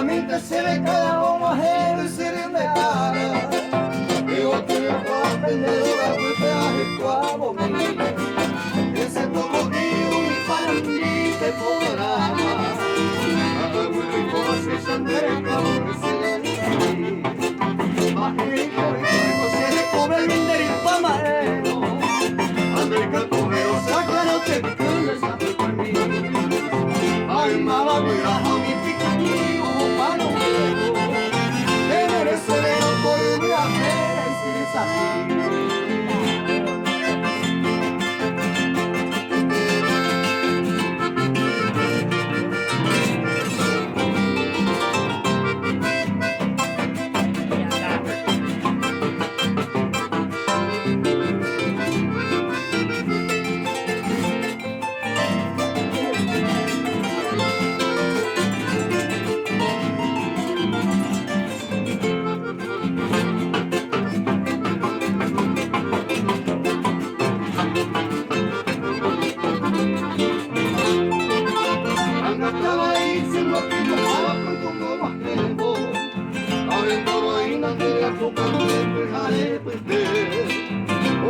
mente se ve cada uno ajeno y se rinde cara. Digo que yo puedo aprender a golpear el cuavo mío. Ese todo mío y para mí te podrá amar. A la abuela y como se sandere el calor que se le dice. Baje y corriendo se le cobre el minder y pamarero. Ande el cantorero saca no te picanles a tu conmigo. Ay, mamá, mira a mi picanillo, mano viejo. Tener ese dedo por mi apenas es así.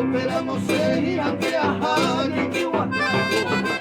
Operamos en Irán, viajar y Guanajuato.